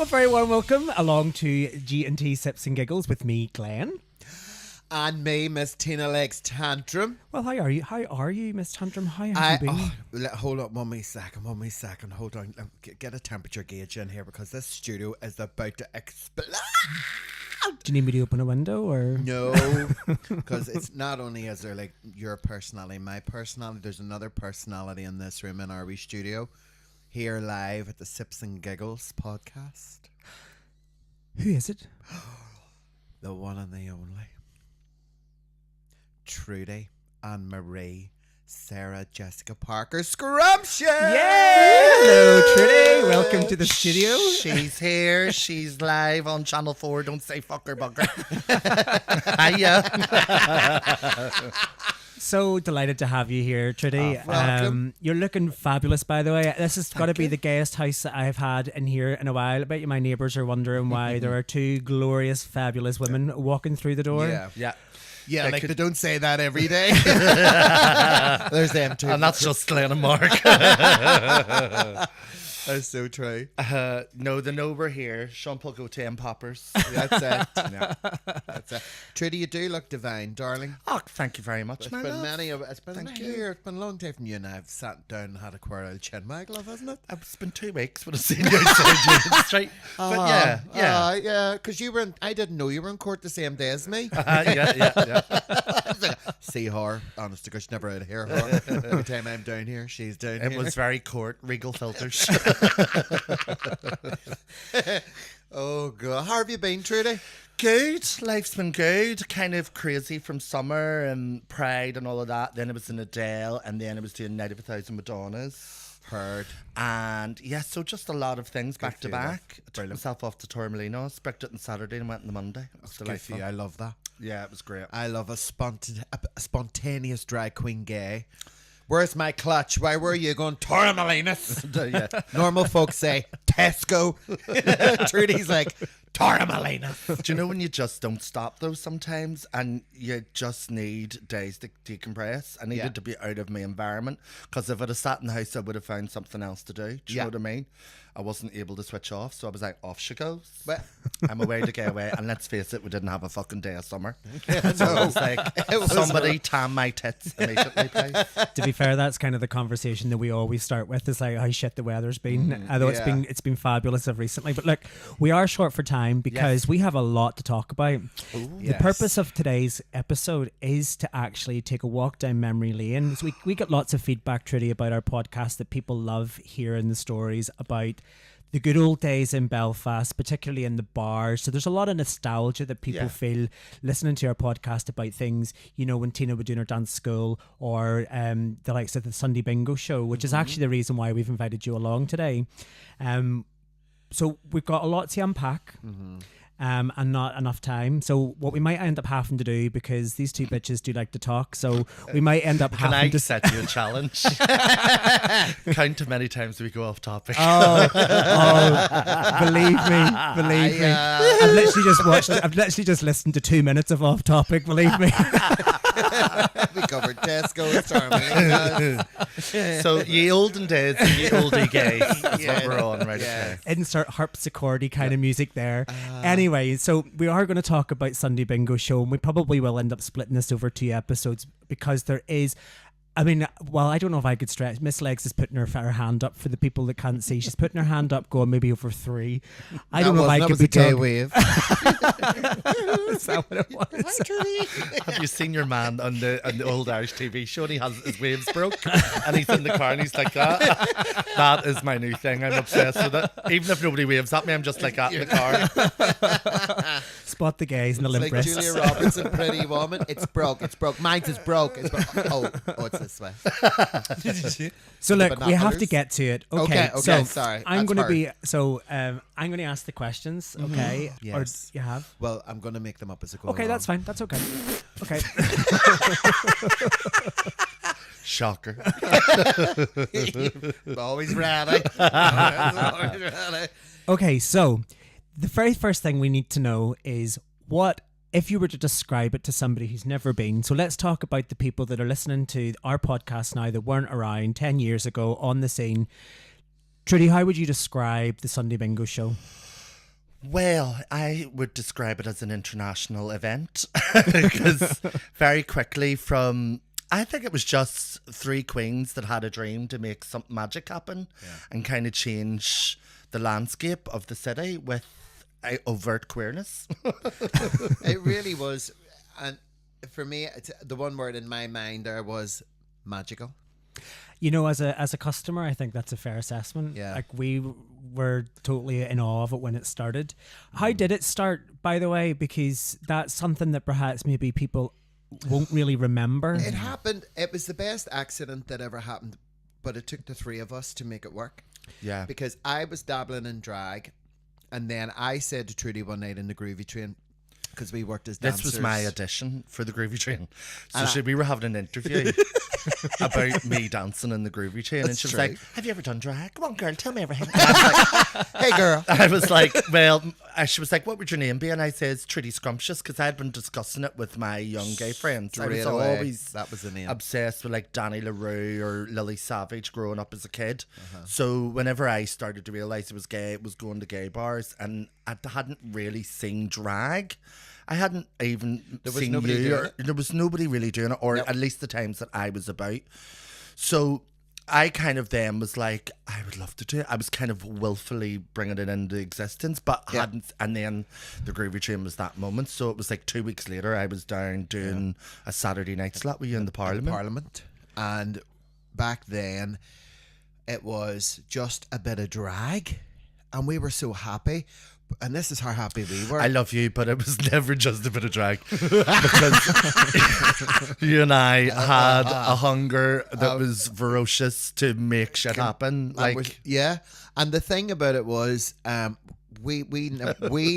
a very warm welcome along to G&T Sips and Giggles with me, Glenn. And me, Miss Tina Legs Tantrum. Well, how are you? How are you, Miss Tantrum? How have you been? Hold up one wee second. Hold on. Get a temperature gauge in here because this studio is about to explode. Do you need me to open a window or? No, because it's not only is there like your personality, my personality, there's another personality in this room in our wee studio. Here live at the Sips and Giggles podcast. Who is it? The one and the only. Trudy and Marie, Sarah Jessica Parker, Scrumptious! Yay! Hello, Trudy. Welcome to the studio. She's here. She's live on Channel 4. Don't say fucker bugger. Hiya. So delighted to have you here, Trudy. Welcome. You're looking fabulous, by the way. This has got to be the gayest house that I've had in here in a while. I bet you my neighbours are wondering why there are two glorious, fabulous women walking through the door. Yeah, like they don't say that every day. There's them too. And that's just Glenn and Mark. That's so true. No, they know we're here. Sean Paul go 10 poppers. That's it. Yeah. That's it. Trudy, you do look divine, darling. Oh, thank you very much, It's my been love. it's been a year. It's been a long time from you and I've sat down and had a quarrel chin wag, love, hasn't it? It's been 2 weeks when I've seen you outside Union Street. But yeah. Because you were I didn't know you were in court the same day as me. Yeah. See her, honest to gosh, never out of here. Her. Every time I'm down here, she's down here. It was very court, regal filters. Oh, God. How have you been, Trudy? Good. Life's been good. Kind of crazy from summer and Pride and all of that. Then it was in Adele, and then it was doing Night of 1,000 Madonnas. Heard. And so just a lot of things back to for you, back. I took myself off to Torremolinos, booked it on Saturday and went on the Monday. It was Good for you. I love that. Yeah, it was great. I love a spontaneous drag queen gay. Where's my clutch? Why were you going Torremolinos? Yeah. Normal folks say Tesco. Trudy's like Torremolinos. Do you know when you just don't stop though sometimes and you just need days to decompress? I needed to be out of my environment because if I'd have sat in the house I would have found something else to do. Do you know what I mean? I wasn't able to switch off, so I was like, off she goes. But I'm away to get away, and let's face it, we didn't have a fucking day of summer. So I was like, somebody tan my tits immediately, please. To be fair, that's kind of the conversation that we always start with. Is like how shit the weather's been. Although it's been fabulous of recently. But look, we are short for time because we have a lot to talk about. The purpose of today's episode is to actually take a walk down memory lane. So we get lots of feedback, Trudy, about our podcast that people love hearing the stories about the good old days in Belfast, particularly in the bars. So there's a lot of nostalgia that people feel listening to our podcast about things, you know, when Tina was doing her dance school or the likes of the Sunday Bingo show, which is actually the reason why we've invited you along today. So we've got a lot to unpack. And not enough time. So what we might end up having to do, because these two bitches do like to talk, so we might end up having to set you a challenge? Count how many times we go off topic. Believe me. I've literally just listened to 2 minutes of off topic, believe me. We covered Tesco, Torremolinos. So ye olden days and ye oldie gays is what we're on, right? Okay. Insert harpsichordy kind of music there. Anyway, so we are going to talk about Sunday Bingo show, and we probably will end up splitting this over 2 episodes because there is... I mean, well, I don't know if I could stretch. Miss Legs is putting her hand up for the people that can't see. She's putting her hand up, going maybe over 3. I don't know if I could be gay wave. Is that what it was? Have you seen your man on the old Irish TV show? And he has his waves broke, and he's in the car, and he's like that. That is my new thing. I'm obsessed with it. Even if nobody waves at me, I'm just like that in the car. Spot the gays and the limp like wrists. Julia Roberts in Pretty Woman. It's broke. Mine's is broke. Oh, it's this way. So look, we have to get to it. Okay, so sorry. I'm going to be I'm going to ask the questions. Okay, Yes. Or you have? Well, I'm going to make them up as I go Okay, along. that's fine. That's okay. Okay. Shocker. Always ready. Okay, so the very first thing we need to know is what, if you were to describe it to somebody who's never been. So let's talk about the people that are listening to our podcast now that weren't around 10 years ago on the scene. Trudy, how would you describe the Sunday Bingo show? Well, I would describe it as an international event because very quickly I think it was just three queens that had a dream to make some magic happen and kind of change the landscape of the city with overt queerness. It really was. And for me, the one word in my mind there was magical. You know, as a customer, I think that's a fair assessment. Yeah. Like, we were totally in awe of it when it started. How did it start, by the way? Because that's something that perhaps maybe people won't really remember. It happened. It was the best accident that ever happened, but it took the three of us to make it work. Yeah. Because I was dabbling in drag, and then I said to Trudy one night in the Groovy Train, because we worked as dancers. This was my audition for the Groovy Train. So we were having an interview about me dancing in the Groovy Train, and she was like, "Have you ever done drag? Come on, girl, tell me everything." And I was like, "Hey, girl." I was like, "Well," she was like, "What would your name be?" And I says, "Trudy Scrumptious," because I had been discussing it with my young gay friends. I was always that was the name. Obsessed with like Danny LaRue or Lily Savage growing up as a kid. So whenever I started to realise it was gay, it was going to gay bars, and I hadn't really seen drag. I hadn't even seen you. There was nobody really doing it, or at least the times that I was about. So I kind of then was like, I would love to do it. I was kind of willfully bringing it into existence, but hadn't. And then the Groovy Train was that moment. So it was like 2 weeks later, I was down doing a Saturday night slot with you in the Parliament. And back then, it was just a bit of drag, and we were so happy. And this is how happy we were. I love you, but it was never just a bit of drag because you and I had a hunger that was ferocious to make shit happen. And the thing about it was, we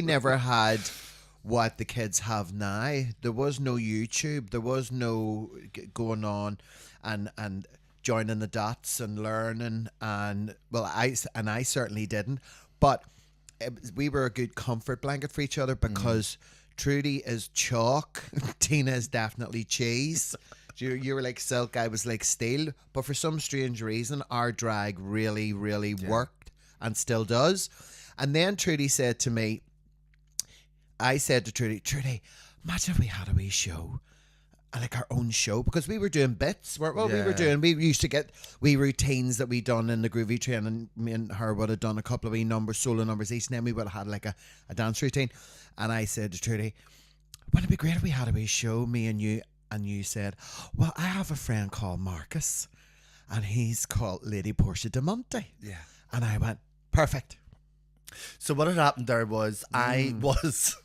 never had what the kids have now. There was no YouTube. There was no going on and joining the dots and learning. And well, I certainly didn't, but. We were a good comfort blanket for each other because Trudy is chalk, Tina is definitely cheese. You were like silk, I was like steel. But for some strange reason, our drag really, really worked and still does. And then Trudy said to me, I said to Trudy, imagine if we had a wee show. Like our own show, because we were doing bits. We used to get wee routines that we done in the Groovy Train, and me and her would have done a couple of wee numbers, solo numbers each, and then we would have had like a dance routine. And I said to Trudy, wouldn't it be great if we had a wee show, me and you said, well, I have a friend called Marcus, and he's called Lady Portia de Monte. Yeah. And I went, perfect. So what had happened there was I was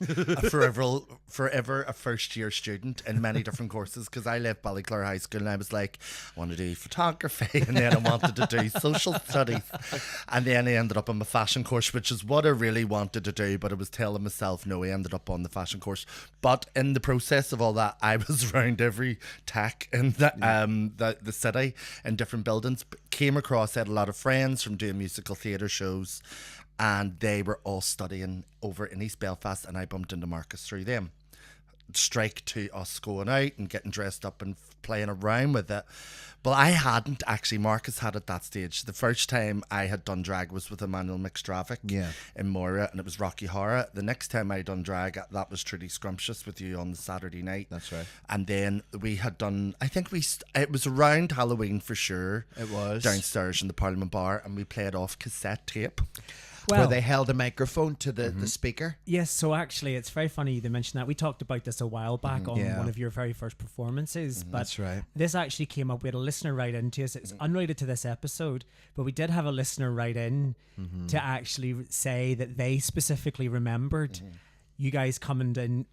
forever a first year student in many different courses, because I left Ballyclare High School and I was like, I want to do photography, and then I wanted to do social studies, and then I ended up on my fashion course, which is what I really wanted to do, but I was telling myself no, I ended up on the fashion course. But in the process of all that, I was around every tech in the city in different buildings, came across, I had a lot of friends from doing musical theatre shows, and they were all studying over in East Belfast, and I bumped into Marcus through them. Strike to us going out and getting dressed up and playing around with it. But I hadn't actually. Marcus had at that stage. The first time I had done drag was with Emmanuel McStravick in Moira, and it was Rocky Horror. The next time I done drag, that was Trudy Scrumptious with you on the Saturday night. That's right. And then we had done, I think it was around Halloween for sure. It was. Downstairs in the Parliament Bar, and we played off cassette tape. Where they held a microphone to the speaker. Yes, so actually it's very funny you mentioned that. We talked about this a while back on one of your very first performances. But that's right. This actually came up. We had a listener write in to us. It's unrelated to this episode, but we did have a listener write in to actually say that they specifically remembered you guys coming down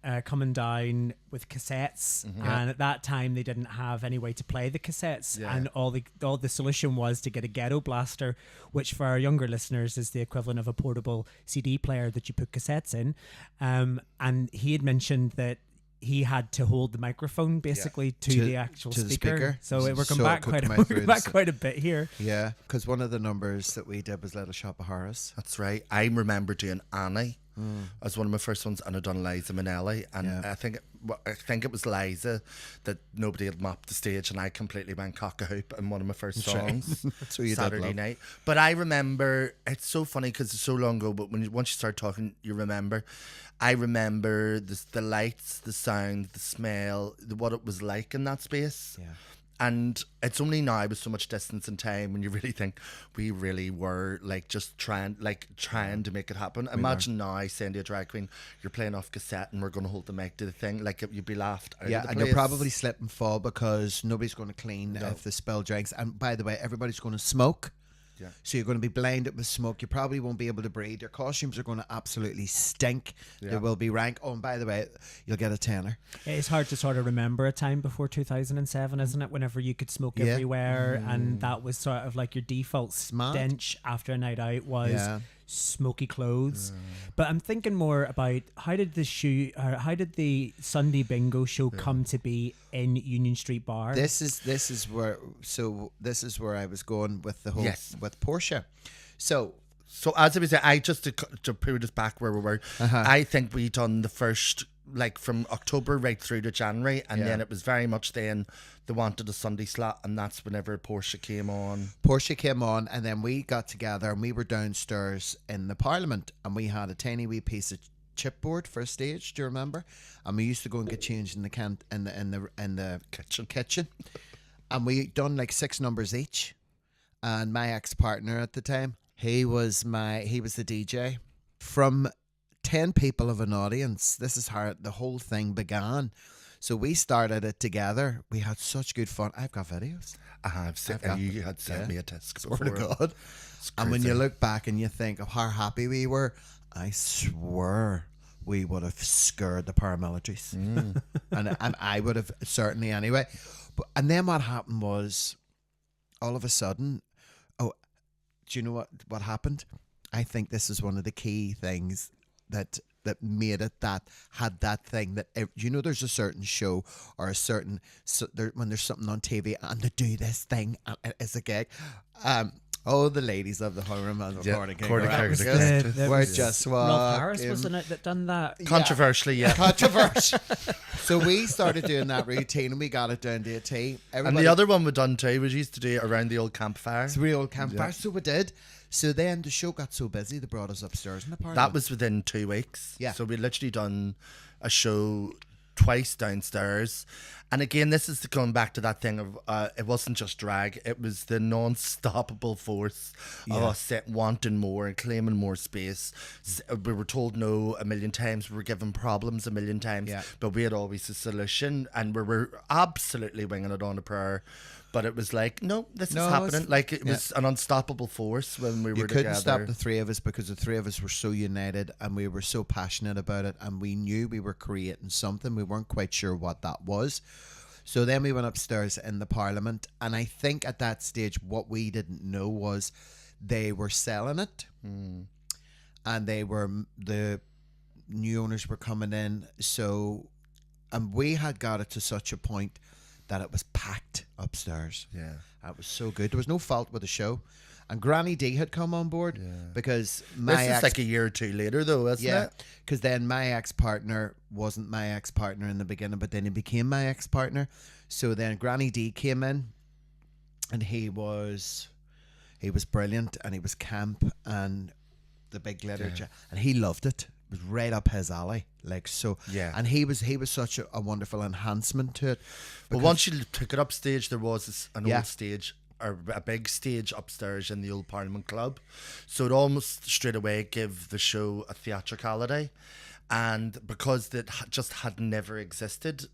with cassettes, and at that time they didn't have any way to play the cassettes, and all the solution was to get a ghetto blaster, which for our younger listeners is the equivalent of a portable CD player that you put cassettes in. And he had mentioned that he had to hold the microphone basically to the actual speaker. So we're going back quite a bit here. Yeah, because one of the numbers that we did was Little Shop of Horrors. That's right. I remember doing Annie as one of my first ones, and I'd done Liza Minnelli, and I think it was Liza that nobody had mopped the stage, and I completely went cock-a-hoop in one of my first songs. That's what you Saturday night. But I remember, it's so funny because it's so long ago, but once you start talking, you remember. I remember the lights, the sound, the smell, what it was like in that space. Yeah. And it's only now with so much distance and time when you really think we really were like just trying to make it happen. Imagine now saying to a drag queen, you're playing off cassette and we're going to hold the mic to the thing. Like you'd be laughed out of the and place. you'll probably slip and fall because nobody's going to clean if they spill drinks. And by the way, everybody's going to smoke. Yeah. So you're going to be blinded with smoke. You probably won't be able to breathe. Your costumes are going to absolutely stink. Yeah. They will be rank. Oh, and by the way, you'll get a tenner. It's hard to sort of remember a time before 2007, isn't it? Whenever you could smoke everywhere, and that was sort of like your default stench after a night out was smoky clothes. But I'm thinking more about how did the Sunday Bingo show come to be in Union Street Bar? This is where I was going with the whole with Portia. So as I was saying, I just to put us back where we were, I think we done the first like from October right through to January, and then it was very much then they wanted a Sunday slot, and that's whenever Portia came on. And then we got together and we were downstairs in the Parliament, and we had a tiny wee piece of chipboard for a stage. Do you remember? And we used to go and get changed in the kitchen, and we done like 6 numbers each. And my ex-partner at the time, he was the DJ. From 10 people of an audience, this is how the whole thing began. So we started it together. We had such good fun. I've got videos. You had sent me a disc before. Swear to God. And when you look back and you think of how happy we were, I swear we would have scared the paramilitaries. and I would have certainly anyway. And then what happened was, all of a sudden, do you know what happened? I think this is one of the key things that made it, that had that thing that, you know, there's a certain show or a certain, when there's something on TV and they do this thing as a gig. The ladies of the horror and we're just Rob Harris, wasn't it, that done that? Controversially, Controversial. So we started doing that routine and we got it down to a T. And the other one we done too was used to do it around the old campfire. It's a real old campfire, so we did. So then the show got so busy, they brought us upstairs in the Parliament. That was within 2 weeks. Yeah. So we literally done a show twice downstairs. And again, this is going back to that thing of it wasn't just drag, it was the non-stoppable force of us wanting more and claiming more space. We were told no a million times, we were given problems a million times, but we had always a solution, and we were absolutely winging it on a prayer. But it was like, no, this is happening. Like it was an unstoppable force when we were together. You couldn't stop the three of us because the three of us were so united and we were so passionate about it, and we knew we were creating something. We weren't quite sure what that was. So then we went upstairs in the Parliament, and I think at that stage what we didn't know was they were selling it, and the new owners were coming in. So, and we had got it to such a point that it was packed upstairs. Yeah. It was so good. There was no fault with the show. And Granny D had come on board because this is like a year or two later though, isn't it? Because then my ex-partner wasn't my ex-partner in the beginning, but then he became my ex-partner. So then Granny D came in, and he was brilliant, and he was camp and the big glitter and he loved it. It was right up his alley, like so. Yeah, and he was such a wonderful enhancement to it. But once you took it upstage, there was an old stage, or a big stage upstairs in the old Parliament Club, so it almost straight away gave the show a theatricality. And because it just had never existed,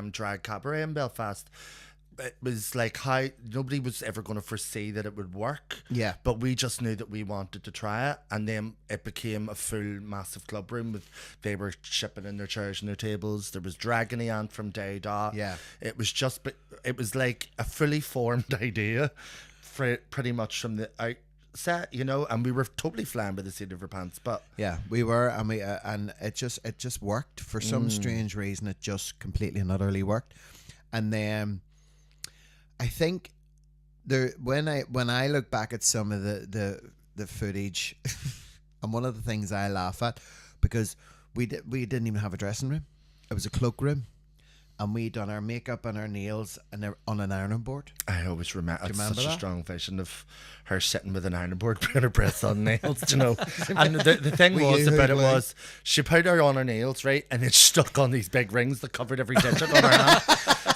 drag cabaret in Belfast, it was like how nobody was ever going to foresee that it would work. Yeah. But we just knew that we wanted to try it, and then it became a full massive club room they were shipping in their chairs and their tables. There was Dragony Ant from day dot. Yeah. It was like a fully formed idea, pretty much from the outset, you know, and we were totally flying by the seat of our pants. But yeah, we were, and and it just worked for some strange reason. It just completely and utterly worked, and then. I think when I look back at some of the footage, and one of the things I laugh at, because we didn't even have a dressing room. It was a cloakroom. And we done our makeup and our nails and they're on an ironing board. I always remember. It's such that? a strong vision of her sitting with an ironing board, putting her breasts on nails. You know. And the thing was about it was she put her on her nails, right, and it stuck on these big rings that covered every digit on her hand.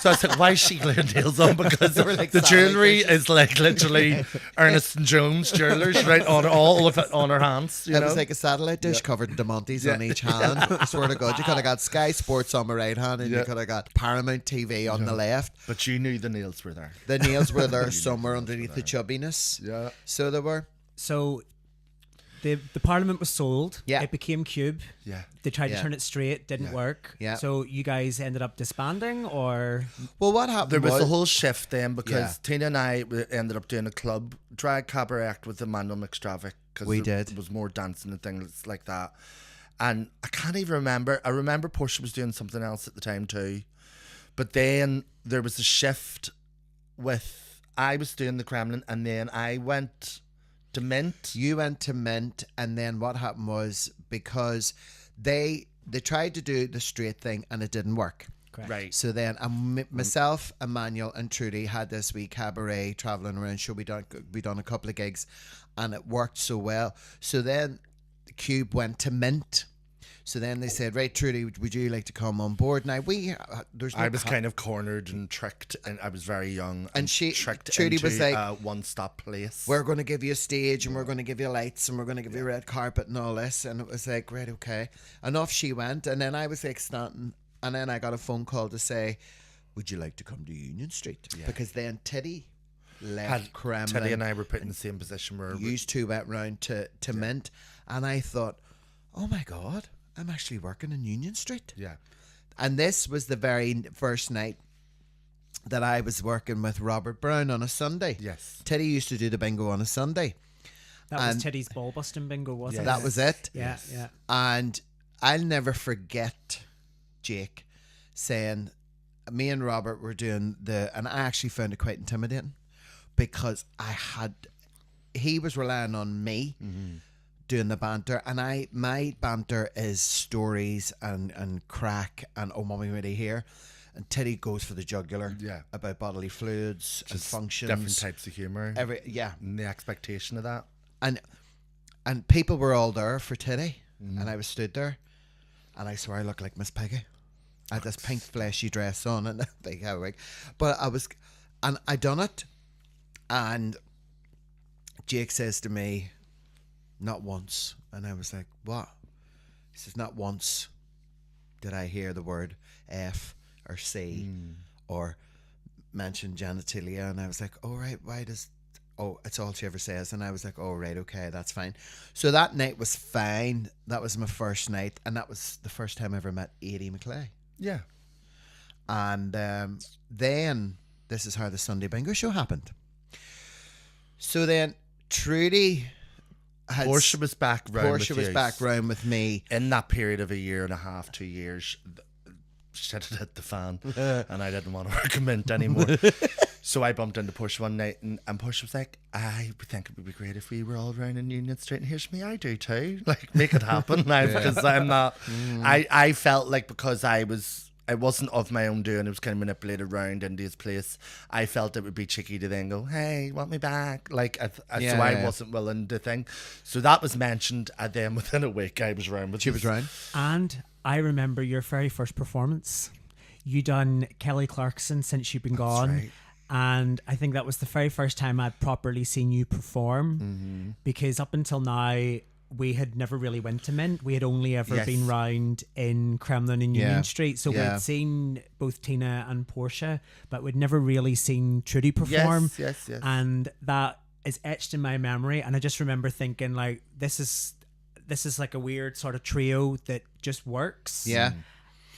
So I was like, why is she gluing nails on? Because like the jewellery is like literally Ernest and Jones jewellers, right, on all of it on her hands. You It know? was like a satellite dish covered in Demontes on each hand. I swear to God, you could have got Sky Sports on my right hand and you could have got Paramount TV on the left. But you knew the nails were there. The nails were there somewhere underneath the chubbiness. Yeah. So they were. So the Parliament was sold. Yeah. It became Cube. Yeah. They tried to Yeah. turn it straight, didn't work. Yeah. So you guys ended up disbanding, or Well, what happened There was a whole shift then because Yeah. Tina and I ended up doing a club drag cabaret act with Emmanuel McStravick. We there did. was more dancing and things like that. And I can't even remember. I remember Portia was doing something else at the time too. But then there was a shift with, I was doing the Kremlin and then I went to Mint. You went to Mint, and then what happened was because they tried to do the straight thing and it didn't work. correct. Right. So then myself, Emmanuel and Trudy had this wee cabaret travelling around show. We done a couple of gigs and it worked so well. So then the Cube went to Mint. So then they said, right, Trudy, would you like to come on board? Now there's no I was kind of cornered and tricked, and I was very young. And she- tricked Trudy into was like, a one-stop place. we're going to give you a stage and we're going to give you lights and we're going to give you red carpet and all this. And it was like, right, okay. And off she went. And then I was like standing, and then I got a phone call to say, would you like to come to Union Street? Yeah. Because then Teddy left Kremlin. Teddy and I were put in the same position where Used two went round to Mint. And I thought, oh my God, I'm actually working in Union Street. yeah. And this was the very first night that I was working with Robert Brown on a Sunday. Yes. Teddy used to do the bingo on a Sunday. That was And- Teddy's ball busting bingo, wasn't it? That was it. Yeah, yeah. And I'll never forget Jake saying, me and Robert were doing and I actually found it quite intimidating because he was relying on me doing the banter, and my banter is stories and crack and oh mommy ready here, and Teddy goes for the jugular about bodily fluids and functions, Different types of humour. And the expectation of that. and people were all there for Teddy, and I was stood there, and I swear I looked like Miss Peggy. I had this pink fleshy dress on and a big hair wig, but I done it, and Jake says to me, not once. And I was like, what? He says, not once did I hear the word F or C or mention genitalia. And I was like, oh, right, it's all she ever says. And I was like, oh, right, okay, that's fine. So that night was fine. That was my first night. And that was the first time I ever met Eddie McClay. Yeah. And then this is how the Sunday Bingo show happened. So then Trudy... Portia was back round with me. In that period of a year and a half, 2 years, shit had hit the fan, and I didn't want to work a Mint anymore. So I bumped into Portia one night, and Portia was like, I think it would be great if we were all around in Union Street. And here's me, I do too. Like, make it happen now, because I'm not. I felt like because I wasn't of my own doing, it was kind of manipulated around into his place. I felt it would be cheeky to then go, hey, want me back? Like, so I wasn't willing to think. So that was mentioned, and then within a week, I was around with She was around. And I remember your very first performance. You done Kelly Clarkson Since You've Been Gone. right. And I think that was the very first time I'd properly seen you perform, because up until now we had never really went to Mint. We had only ever been round in Kremlin and Union Street. So we'd seen both Tina and Portia, but we'd never really seen Trudy perform. Yes. And that is etched in my memory. And I just remember thinking, like, this is like a weird sort of trio that just works. Yeah.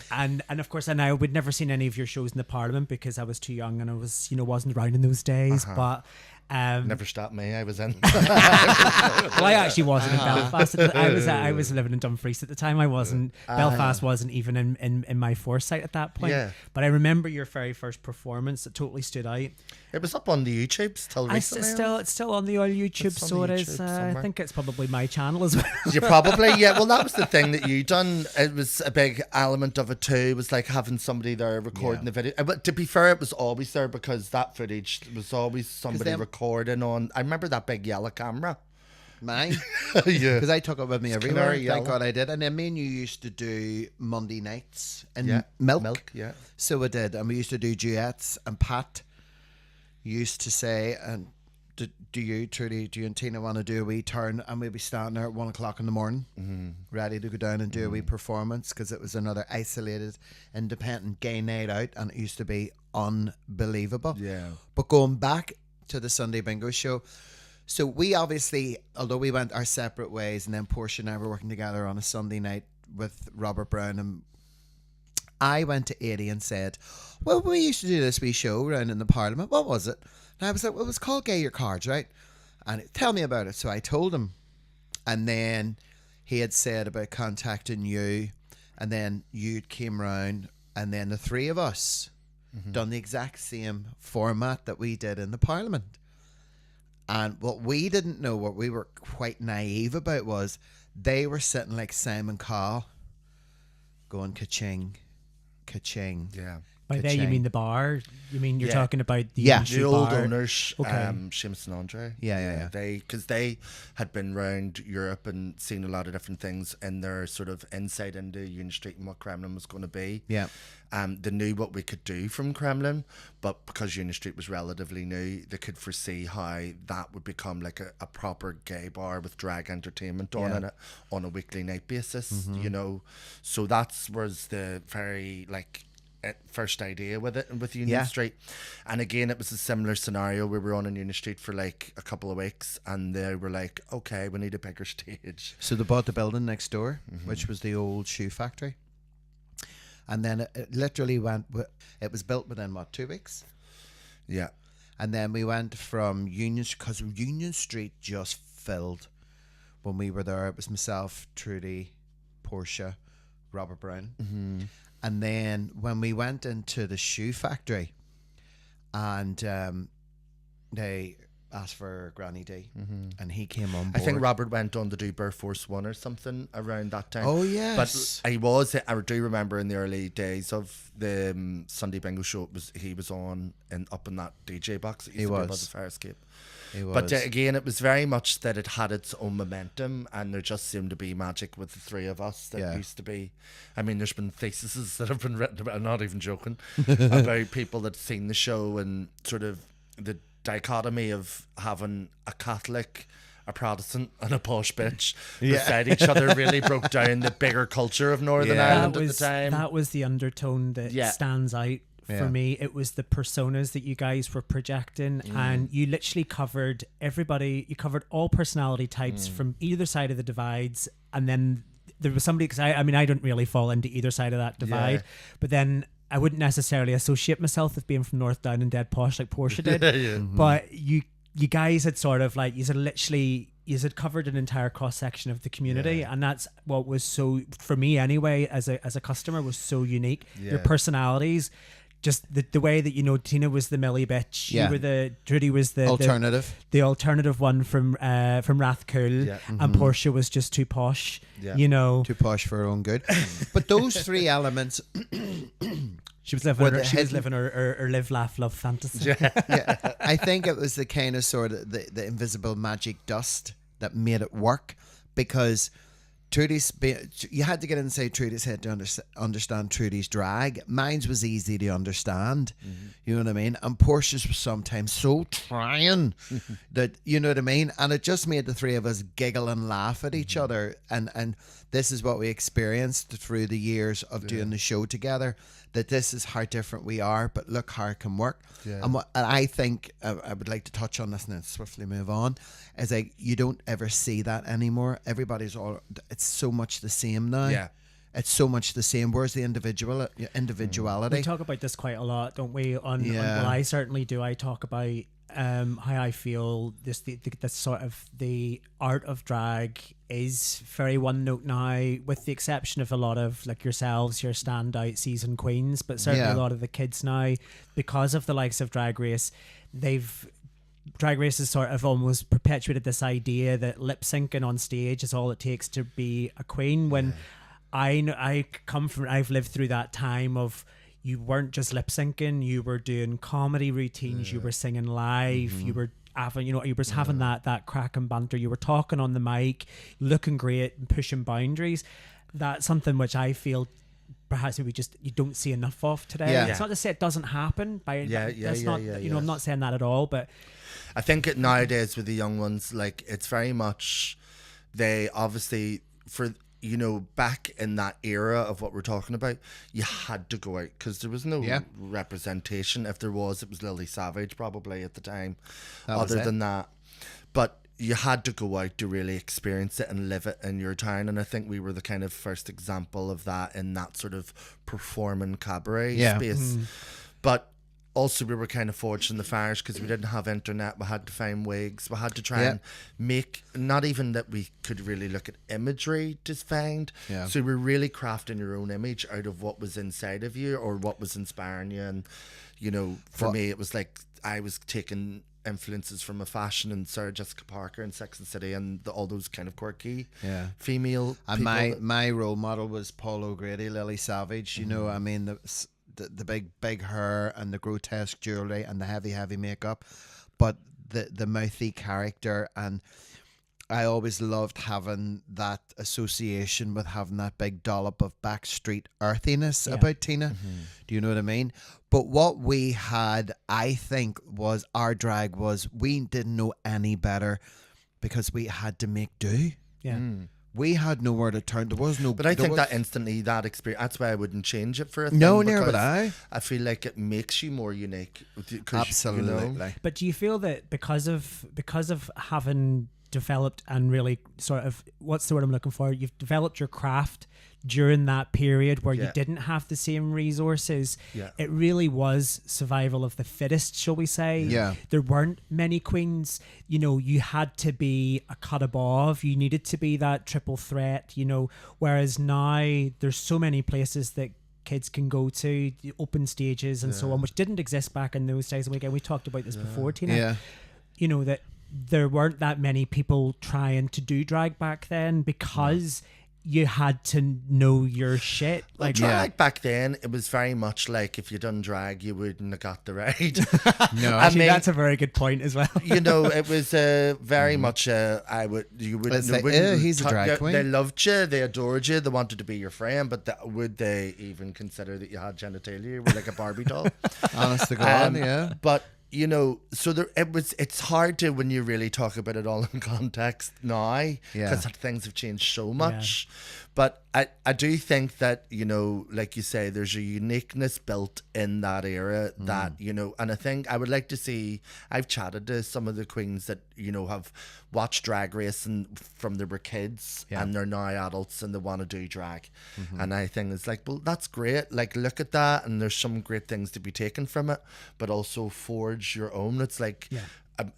And of course, I would never seen any of your shows in the Parliament because I was too young and I was, wasn't around in those days. But Never stopped me. I was in. Well, I actually wasn't in Belfast. I was living in Dumfries at the time. I wasn't. Belfast wasn't even in my foresight at that point. Yeah. But I remember your very first performance. It totally stood out. It was up on the YouTube still recently. It's still on the old YouTube, It's on so the it is. YouTube I think it's probably my channel as well. You probably, yeah. Well, that was the thing that you done. It was a big element of it too. It was like having somebody there recording the video. But to be fair, it was always there because that footage was always somebody recording on. I remember that big yellow camera. Mine? Yeah. Because I took it with me everywhere. canary Thank yellow. God I did. And then me and you used to do Monday nights in Milk. Yeah. So we did. And we used to do duets. And Pat used to say, and do you, Trudy, do you and Tina want to do a wee turn? And we'd be standing there at 1 o'clock in the morning, ready to go down and do a wee performance, because it was another isolated, independent gay night out, and it used to be unbelievable. Yeah. But going back to the Sunday Bingo show, so we obviously, although we went our separate ways, and then Portia and I were working together on a Sunday night with Robert Brown, and I went to Eddie and said, well, we used to do this wee show around in the Parliament. What was it? And I was like, well, it was called Gay Your Cards, right? And tell me about it. So I told him. And then he had said about contacting you. And then you came round. And then the three of us done the exact same format that we did in the Parliament. And what we didn't know, what we were quite naive about, was they were sitting like Simon Cowell going ka-ching, ka-ching. Yeah. By there you mean the bar? You mean you're talking about the The old bar? owners, Okay. Seamus and Andre. Yeah. Because they had been round Europe and seen a lot of different things in their sort of insight into Union Street and what Kremlin was going to be. Yeah. They knew what we could do from Kremlin, but because Union Street was relatively new, they could foresee how that would become like a proper gay bar with drag entertainment on it on a weekly night basis, you know. So that was the very first idea with it, with Union Street. And again, it was a similar scenario. We were on in Union Street for like a couple of weeks, and they were like, okay, we need a bigger stage. So they bought the building next door, which was the old shoe factory. And then it literally it was built within, 2 weeks? Yeah. And then we went from because Union Street just filled when we were there. It was myself, Trudy, Portia, Robert Brown. And then when we went into the shoe factory, and they asked for Granny D, and he came on board. I think Robert went on to do Bear Force 1 or something around that time. Oh, yes. But I do remember in the early days of the Sunday Bingo show, he was on up in that DJ box that used to be above the fire escape. He was. But again, it was very much that it had its own momentum, and there just seemed to be magic with the three of us that used to be. I mean, there's been theses that have been written about, I'm not even joking, about people that seen the show and sort of the dichotomy of having a Catholic, a Protestant, and a posh bitch beside each other really broke down the bigger culture of Northern Ireland at the time. That was the undertone that stands out. For me, it was the personas that you guys were projecting, and you literally covered everybody. You covered all personality types from either side of the divides, and then there was somebody, because I mean, I don't really fall into either side of that divide, but then I wouldn't necessarily associate myself with being from North Down and dead posh like Portia did. But you guys had sort of like, you had covered an entire cross section of the community, and that's what was so, for me anyway, as a customer, was so unique. Your personalities. Just the way that, Tina was the Millie bitch, you were Trudy was the alternative one from Rathcoole, and Portia was just too posh, too posh for her own good. But those three elements, she was living her live, laugh, love fantasy. I think it was the kind of sort of the invisible magic dust that made it work, because you had to get inside Trudy's head to understand Trudy's drag. Mine's was easy to understand, you know what I mean? And Portia's was sometimes so trying that, you know what I mean? And it just made the three of us giggle and laugh at each other. And this is what we experienced through the years of doing the show together, that this is how different we are, but look how it can work. And I think, I would like to touch on this and then swiftly move on, is like, you don't ever see that anymore. It's so much the same now. It's so much the same. Where's the individuality? We talk about this quite a lot, don't we? Well, I certainly do. I talk about how I feel the sort of the art of drag is very one note now, with the exception of a lot of like yourselves, your standout season queens, but certainly a lot of the kids now, because of the likes of Drag Race, Drag Race has sort of almost perpetuated this idea that lip syncing on stage is all it takes to be a queen. When I've lived through that time of, you weren't just lip syncing, you were doing comedy routines, you were singing live, you were having, you were having that crack and banter, you were talking on the mic, looking great and pushing boundaries. That's something which I feel perhaps you don't see enough of today. Yeah. It's not to say it doesn't happen. I'm not saying that at all, but I think nowadays with the young ones, like, it's very much, they obviously, for, back in that era of what we're talking about, you had to go out because there was no representation. If there was, it was Lily Savage probably at the time. Other than that, but you had to go out to really experience it and live it in your town. And I think we were the kind of first example of that in that sort of performing cabaret space. But also, we were kind of forged in the fires because we didn't have internet. We had to find wigs. We had to try and make, not even that we could really look at imagery to find. Yeah. So we were really crafting your own image out of what was inside of you or what was inspiring you. And, for me, it was like I was taking influences from a fashion and Sarah Jessica Parker and Sex and the City and all those kind of quirky female and people. My role model was Paul O'Grady, Lily Savage. I mean, the big hair and the grotesque jewelry and the heavy makeup, but the mouthy character. And I always loved having that association with having that big dollop of backstreet earthiness about Tina. Do you know what I mean? But what we had, I think, was our drag was we didn't know any better because we had to make do. We had nowhere to turn. There was no. But I think that instantly, that experience, that's why I wouldn't change it for a thing. No, near would I. I feel like it makes you more unique. Absolutely. But do you feel that because of having developed and really sort of, what's the word I'm looking for? You've developed your craft during that period where you didn't have the same resources. It really was survival of the fittest, shall we say. There weren't many queens. You had to be a cut above. You needed to be that triple threat, whereas now there's so many places that kids can go to, the open stages and so on, which didn't exist back in those days. And again, we talked about this before, Tina. That there weren't that many people trying to do drag back then because you had to know your shit. Like drag back then, it was very much like if you done drag, you wouldn't have got the ride. No, actually, that's a very good point as well. It was very much he's a drag queen. They loved you, they adored you, they wanted to be your friend, but would they even consider that you had genitalia? You were like a Barbie doll. Honest to God, But so it's hard to, when you really talk about it all in context now, because things have changed so much. But I do think that, like you say, there's a uniqueness built in that era that, and I think I would like to see, I've chatted to some of the queens that, have watched Drag Race and from they were kids and they're now adults and they want to do drag. And I think it's like, well, that's great. Like, look at that. And there's some great things to be taken from it, but also forge your own. It's like,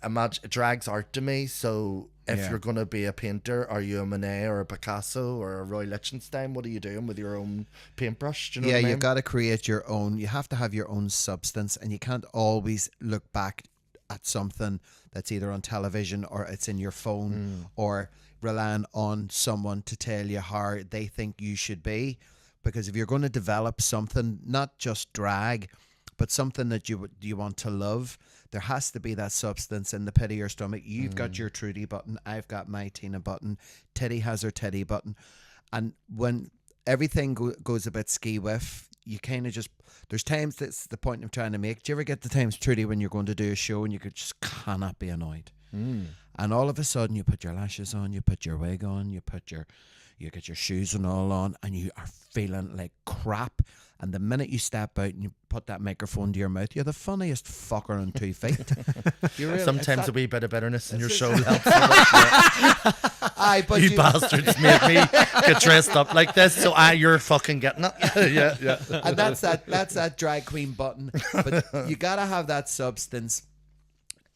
imagine, drag's art to me. So if you're going to be a painter, are you a Monet or a Picasso or a Roy Lichtenstein? What are you doing with your own paintbrush? Do you know what I mean? You've got to create your own. You have to have your own substance, and you can't always look back at something that's either on television or it's in your phone or relying on someone to tell you how they think you should be. Because if you're going to develop something, not just drag, but something that you want to love, there has to be that substance in the pit of your stomach. You've got your Trudy button. I've got my Tina button. Teddy has her Teddy button. And when everything goes a bit ski-whiff, you kind of just, there's times that's the point I'm trying to make. Do you ever get the times, Trudy, when you're going to do a show and you just cannot be annoyed? And all of a sudden you put your lashes on, you put your wig on, you get your shoes and all on, and you are feeling like crap. And the minute you step out and you put that microphone to your mouth, you're the funniest fucker on 2 feet. Sometimes a wee bit of bitterness in your show helps. But you bastards made me get dressed up like this, so you're fucking getting it. yeah. And that's that drag queen button. But you gotta have that substance.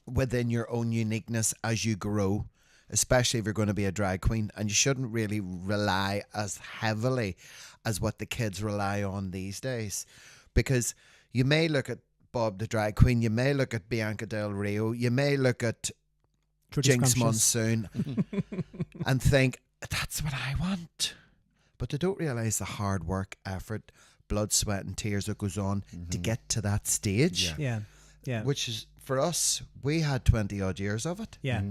within your own uniqueness as you grow, especially if you're going to be a drag queen, and you shouldn't really rely as heavily as what the kids rely on these days, because you may look at Bob the drag queen, you may look at Bianca Del Rio, you may look at Trudy Jinx Scrumptious. Monsoon and think that's what I want, but they don't realize the hard work, effort, blood, sweat and tears that goes on to get to that stage. Yeah. Which is, for us, we had 20 odd years of it. Yeah.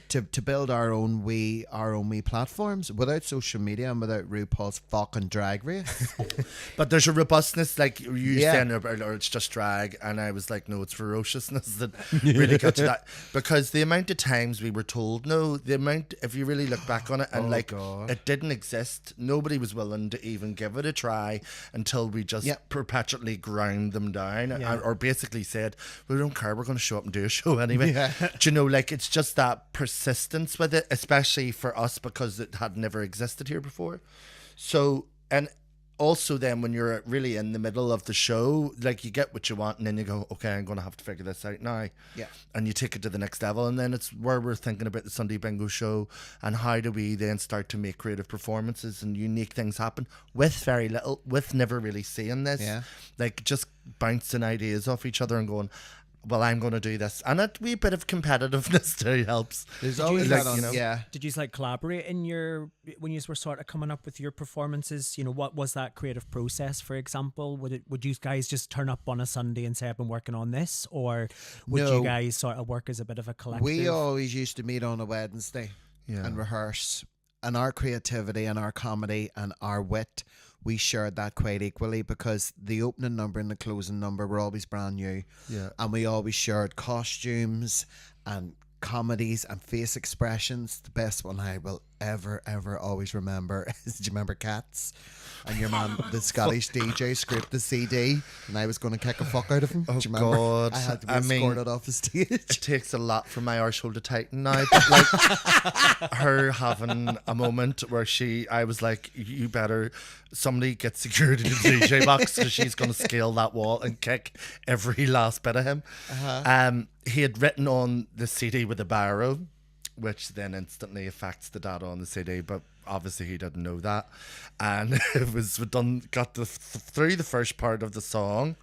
To build our own wee platforms without social media and without RuPaul's fucking drag race. But there's a robustness, like you saying, or it's just drag, and I was like, no, it's ferociousness that really got to that, because the amount of times we were told no, the amount, if you really look back on it, and it didn't exist, nobody was willing to even give it a try until we just perpetually ground them down, or basically said, we don't care, we're going to show up and do a show anyway. Do you know, like, it's just that persistence with it, especially for us, because it had never existed here before. So, and also then when you're really in the middle of the show, like, you get what you want and then you go, okay, I'm going to have to figure this out now. And you take it to the next level, and then it's where we're thinking about the Sunday Bingo show and how do we then start to make creative performances and unique things happen with very little, with never really seeing this, like just bouncing ideas off each other and going, well, I'm going to do this, and a wee bit of competitiveness too helps. There's always that on, Did you like collaborate in when you were sort of coming up with your performances? You know, what was that creative process? For example, would you guys just turn up on a Sunday and say, "I've been working on this," or would you guys sort of work as a bit of a collective? We always used to meet on a Wednesday and rehearse, and our creativity and our comedy and our wit, we shared that quite equally, because the opening number and the closing number were always brand new. And we always shared costumes and comedies and face expressions. The best one I will ever always remember is, do you remember Cats? And your man, the Scottish DJ, scraped the CD and I was going to kick a fuck out of him. Oh, do you remember? God. I had to be escorted off the stage. It takes a lot for my arsehole to tighten now, but like her having a moment where I was like, you better, somebody get security to the DJ box, because she's going to scale that wall and kick every last bit of him. He had written on the CD with a biro, which then instantly affects the data on the CD, but obviously he didn't know that, and it was done, got through the first part of the song,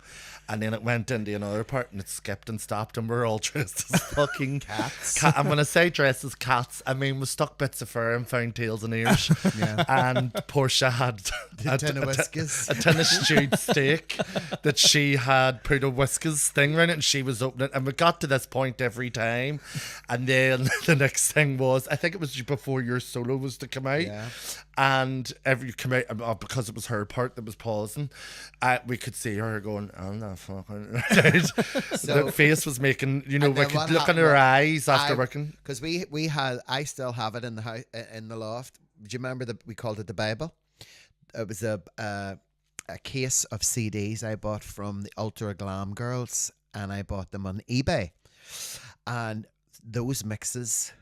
and then it went into another part and it skipped and stopped, and we're all dressed as fucking cats. I'm gonna say dressed as cats. I mean, we stuck bits of fur and found tails and ears. And Portia had a tin of stewed steak that she had put a Whiskas thing around it, and she was opening it, and we got to this point every time, and then the next thing was, I think it was before your solo was to come out, and every come out, because it was her part that was pausing, we could see her going, oh no, fucking right. So, the face was making, you know, we could look in her eyes after working, because I still have it in the house, in the loft. Do you remember we called it the Bible? It was a case of CDs I bought from the Ultra Glam girls, and I bought them on eBay, and those mixes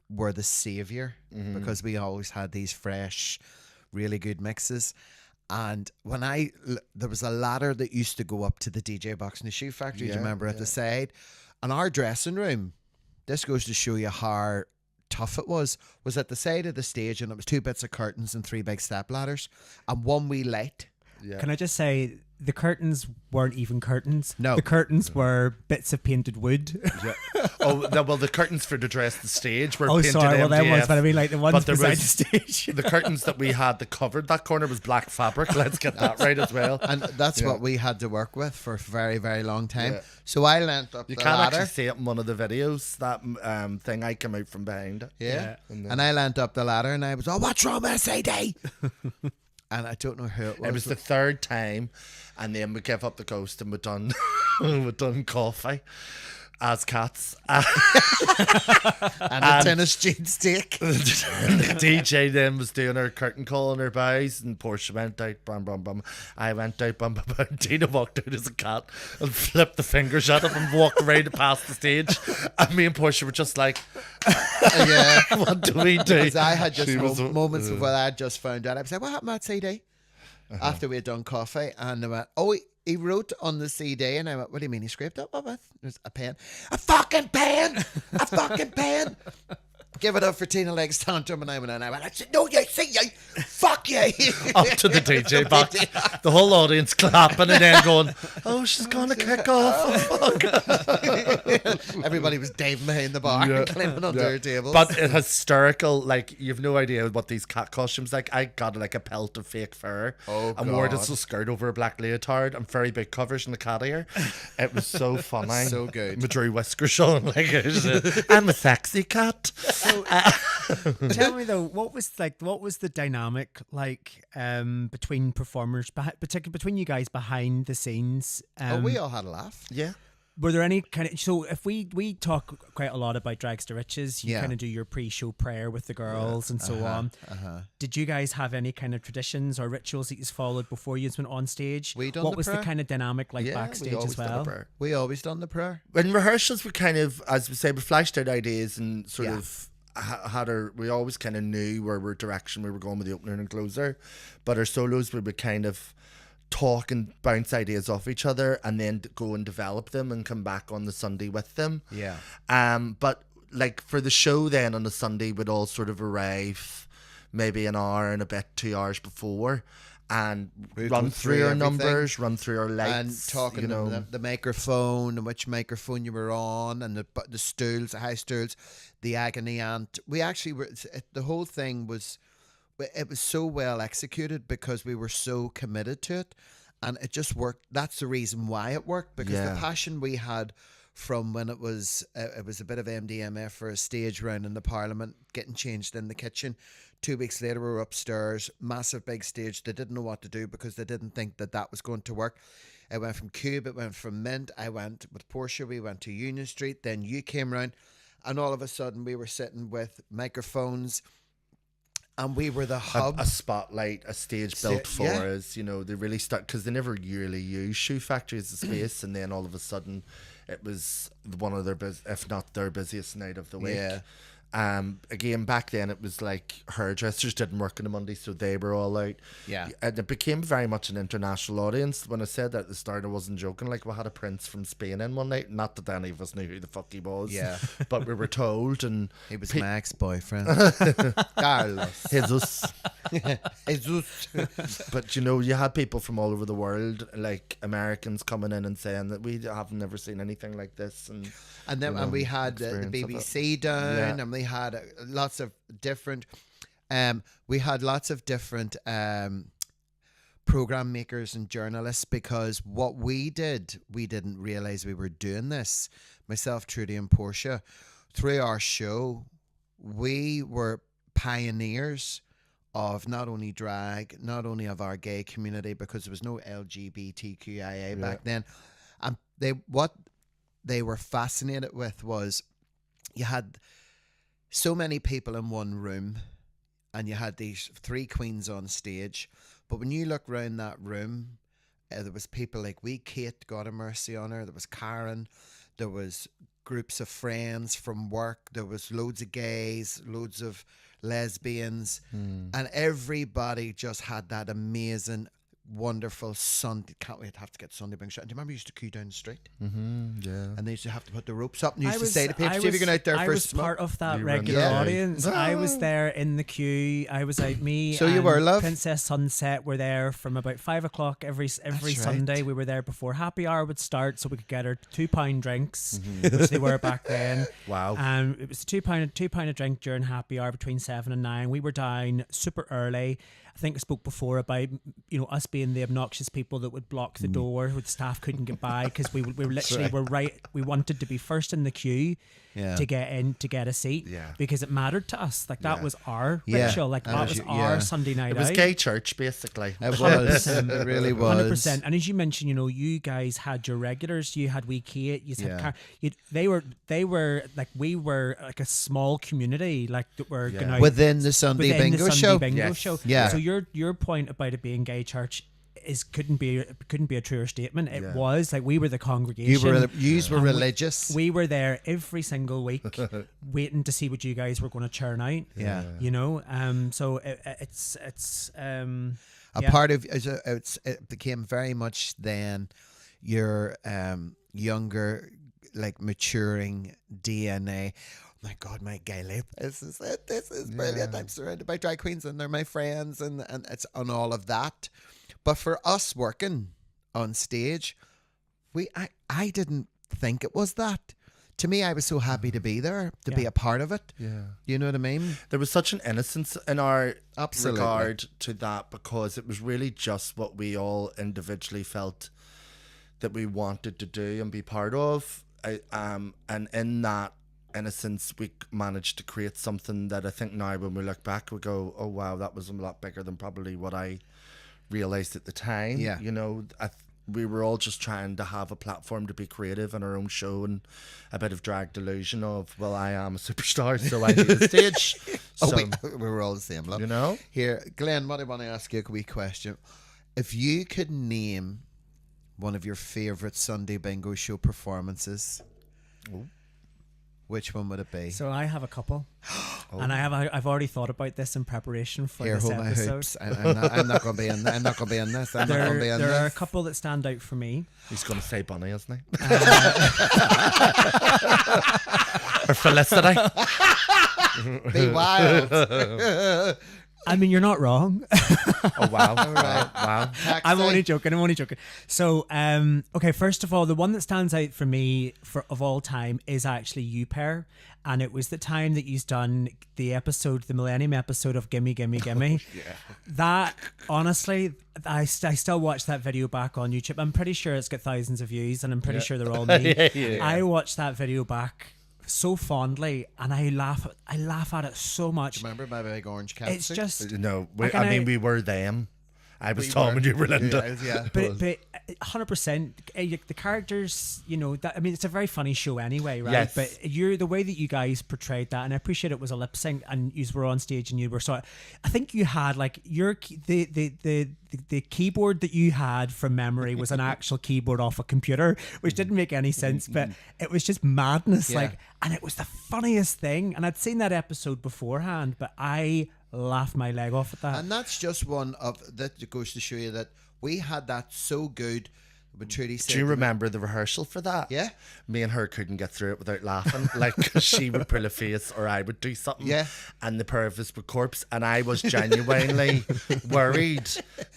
were the savior, because we always had these fresh, really good mixes. And when there was a ladder that used to go up to the DJ box in the Shoe Factory, do you remember, at the side? And our dressing room, this goes to show you how tough it was at the side of the stage, and it was 2 bits of curtains and 3 big step ladders and 1 wee light. Can I just say, the curtains weren't even curtains. No. The curtains were bits of painted wood. Well, the curtains for the dress the stage were painted sorry, well, them MDF, ones, but I mean, like, the ones beside the stage. The curtains that we had that covered that corner was black fabric. Let's get that right as well. And that's what we had to work with for a very, very long time. So I leant up the ladder. You can actually see it in one of the videos, that thing I came out from behind it. And I leant up the ladder and I was, what's wrong with CD? And I don't know who it was. It was the third time, and then we gave up the ghost and we done coffee as cats. And a tin of stewed steak. The DJ then was doing her curtain call on her bows, and Portia went out, bum bum bum. I went out, bum bum bum. Tina walked out as a cat and flipped the fingers at him and walked right past the stage. And me and Portia were just like, what do we do? Because I had just moments before I had just found out. I was like, what happened to that CD? after we had done coffee, and they went, "Oh, he wrote on the CD," and I went, "What do you mean he scraped up with?" There's a pen, a fucking pen, a fucking pen. Give it up for Tina Leg's tantrum, and I went, I said, "No, you see, you, fuck you." Up to the DJ box, the whole audience clapping and then going, "Oh, she's gonna kick off." Oh, fuck. Everybody was diving behind the bar and climbing under their tables. But it hysterical, like you've no idea what these cat costumes like. I got like a pelt of fake fur. Oh, and wore this little skirt over a black leotard and very big covers in the cat ear. It was so funny. So good. My Drew whiskers on, like I'm a sexy cat. So, tell me though, what was the dynamic like between performers, particularly between you guys behind the scenes? We all had a laugh. Yeah. Were there any kind of, so if we talk quite a lot about Drags to Riches, you kind of do your pre-show prayer with the girls and so on. Did you guys have any kind of traditions or rituals that you followed before you went on stage? What was the kind of dynamic like backstage as well? We always done the prayer. In rehearsals, we kind of, as we say, we flashed out ideas and sort of we always kind of knew where direction we were going with the opener and closer, but our solos we would kind of talk and bounce ideas off each other and then go and develop them and come back on the Sunday with them. But like for the show then on the Sunday we'd all sort of arrive maybe an hour and a bit, 2 hours before, and run through our numbers, run through our lights, and talking the microphone and which microphone you were on, and the stools, the high stools, the agony aunt. We actually were. The whole thing was. It was so well executed because we were so committed to it, and it just worked. That's the reason why it worked, because the passion we had from when it was a bit of MDMA for a stage round in the Parliament, getting changed in the kitchen. 2 weeks later, we were upstairs, massive big stage. They didn't know what to do because they didn't think that was going to work. It went from Cube, it went from Mint. I went with Portia, we went to Union Street. Then you came round, and all of a sudden we were sitting with microphones. And we were the hub. A spotlight, a stage built for us. You know, they really start, because they never really used Shoe Factory as a space. And then all of a sudden, it was one of their, if not their busiest night of the week. Yeah. Again, back then it was like hairdressers didn't work on a Monday, so they were all out. Yeah. And it became very much an international audience. When I said that at the start, I wasn't joking. Like, we had a prince from Spain in one night. Not that any of us knew who the fuck he was. Yeah. But we were told, and he was my ex-boyfriend. Carlos. Jesus. Jesus. But you know, you had people from all over the world, like Americans, coming in and saying that we have never seen anything like this, and then and we had the BBC down, and we had lots of different program makers and journalists, because what we did, we didn't realize we were doing this. Myself, Trudy, and Portia, through our show, we were pioneers of not only drag, not only of our gay community, because there was no LGBTQIA back then. And what they were fascinated with was you had so many people in one room, and you had these 3 queens on stage. But when you look around that room, there was people like Kate, God have mercy on her. There was Karen. There was groups of friends from work. There was loads of gays, loads of lesbians, and everybody just had that amazing, wonderful Sunday. Can't wait to have to get Sunday being shut. Do you remember you used to queue down the street? Yeah. And they used to have to put the ropes up, and you used to say to people, see if you're going out there I was part of that regular audience. I was there in the queue. I was out, me so you were, love? Princess Sunset were there from about 5 o'clock every Sunday. Right. We were there before happy hour would start, so we could get our £2 drinks, which they were back then. Wow. It was £2 a drink during happy hour between 7 and 9. We were down super early. I think I spoke before about, you know, us being the obnoxious people that would block the door where the staff couldn't get by, because we were literally we wanted to be first in the queue to get in, to get a seat, because it mattered to us. Like, that was our ritual. Like, that was our Sunday night out. It was gay church, basically. It was. It really was. 100%. And as you mentioned, you know, you guys had your regulars. You had Kate. You had they were like, we were like a small community, like, that were within the Sunday bingo show. Yeah. So your point about it being gay church couldn't be a truer statement. It was like we were the congregation. You were religious. We were there every single week, waiting to see what you guys were going to churn out. Yeah, you know. So it's a part of it became very much then your younger, like maturing DNA. My God, my Gaelic, this is it. This is brilliant. I'm surrounded by drag queens and they're my friends, and it's on all of that. But for us working on stage, I didn't think it was that. To me, I was so happy to be there, to be a part of it. Yeah. You know what I mean? There was such an innocence in our regard to that, because it was really just what we all individually felt that we wanted to do and be part of. And in that innocence, we managed to create something that I think now when we look back, we go, oh wow, that was a lot bigger than probably what I realised at the time. Yeah. You know, we were all just trying to have a platform to be creative in our own show, and a bit of drag delusion of, well, I am a superstar, so I need the stage. So, we were all the same, love. You know? Here, Glenn, what I want to ask you a wee question. If you could name one of your favourite Sunday Bingo show performances, which one would it be? So I have a couple, and I've already thought about this in preparation for this hold episode. My hoops. I'm not going to be in. I'm not going to be in this. There are a couple that stand out for me. He's going to say Bunny, isn't he? Or Felicity. Be wild. I mean, you're not wrong. Oh, wow. Wow. I'm only joking. So, okay, first of all, the one that stands out for me of all time is actually You Pair. And it was the time that you've done the Millennium episode of Gimme, Gimme, Gimme. Oh, yeah. That, honestly, I still watch that video back on YouTube. I'm pretty sure it's got thousands of views, and I'm pretty sure they're all me. I watched that video back so fondly, and I laugh at it so much. Remember my big orange cat? It's just no. We were them. I was Tom and you were Linda. Yeah. But 100%, the characters, you know, that, I mean, it's a very funny show anyway, right? Yes. But the way that you guys portrayed that, and I appreciate it was a lip sync, and you were on stage and you were I think you had like the keyboard that you had from memory was an actual keyboard off a computer, which didn't make any sense, but it was just madness, and it was the funniest thing. And I'd seen that episode beforehand, but I laughed my leg off at that. And that's just one of that goes to show you that we had that so good. But Trudy said, do you remember the rehearsal for that? Yeah. Me and her couldn't get through it without laughing. Like, she would pull a face or I would do something. Yeah. And the pair of us would corpse. And I was genuinely worried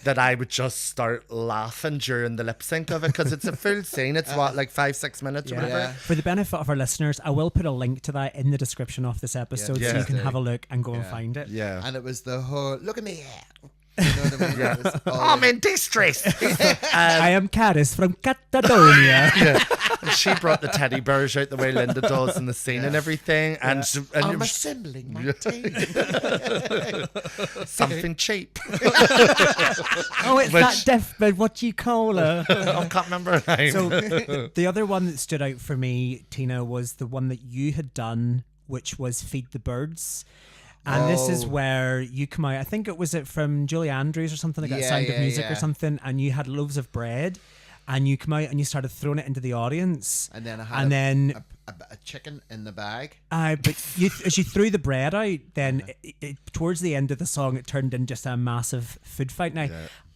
that I would just start laughing during the lip sync of it, because it's a full scene. It's like 5-6 minutes or whatever. Yeah. For the benefit of our listeners, I will put a link to that in the description of this episode, so you can have a look and go and find it. Yeah. And it was the whole, look at me. You know what I mean? Yeah. I'm in distress. I am Caris from Catalonia. Yeah. And she brought the teddy bears out the way Linda does in the scene and everything. And I'm assembling my team. Something cheap. Oh, it's that deathbed, what you call her. I can't remember her name. So the other one that stood out for me, Tina, was the one that you had done, which was Feed the Birds. And this is where you come out. I think it was from Julie Andrews or something like that, Sound of Music or something. And you had loaves of bread, and you come out and you started throwing it into the audience. And then I had a chicken in the bag. But as you threw the bread out, then towards the end of the song, it turned into just a massive food fight. Now,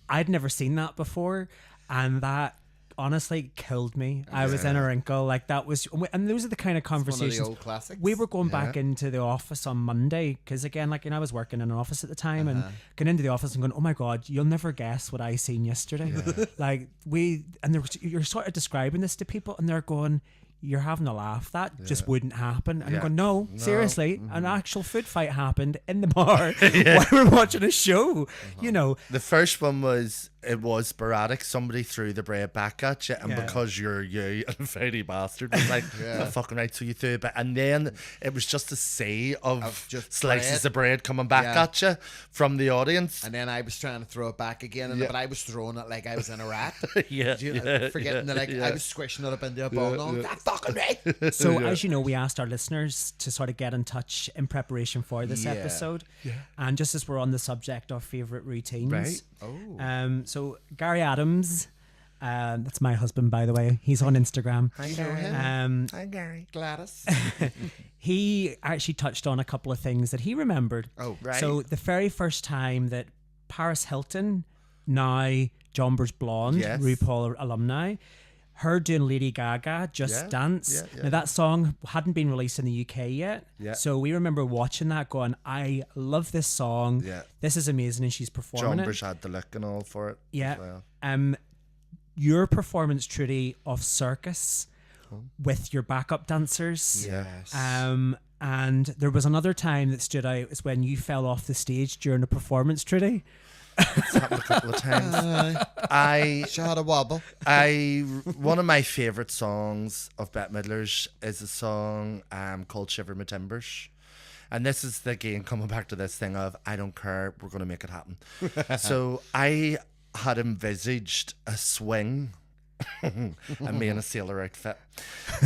I'd never seen that before, and that honestly killed me. I was in a wrinkle. Like, that was, and those are the kind of conversations. One of the old classics. We were going back into the office on Monday, because again, like, you know, I was working in an office at the time, and going into the office and going, oh my God, you'll never guess what I seen yesterday. Like, you're sort of describing this to people, and they're going, you're having a laugh. That just wouldn't happen. And I'm going, no, seriously, an actual food fight happened in the bar while we're watching a show. You know, the first one was sporadic. Somebody threw the bread back at you, and because you're you, and Freddy Bastard was like, oh, fucking right, so you threw it back. And then it was just a sea of just slices of bread coming back at you from the audience. And then I was trying to throw it back again, but I was throwing it like I was in a rat. Forgetting that I was squishing it up into a ball. No, that's fucking right. So as you know, we asked our listeners to sort of get in touch in preparation for this episode. And just as we're on the subject of favourite routines. Right. So Gary Adams, that's my husband, by the way. He's on Instagram. Hi, Gary. Hi, Gary. Gladys. He actually touched on a couple of things that he remembered. Oh, right. So the very first time that Paris Hilton, now Jombers Blonde, Yes. RuPaul alumni, her doing Lady Gaga, Just Dance. Now that song hadn't been released in the UK yet. Yeah. So we remember watching that going, I love this song. Yeah. This is amazing, and she's performing Jombers it. had the look and all for it. Yeah. As well. Your performance, Trudy, of Circus with your backup dancers. Yes. And there was another time that stood out is when you fell off the stage during a performance, Trudy. It's happened a couple of times. She had a wobble. One of my favourite songs of Bette Midler's is a song called Shiver My Timbers. And this is again coming back to this thing of I don't care, we're going to make it happen. So I had envisaged a swing and me in a sailor outfit.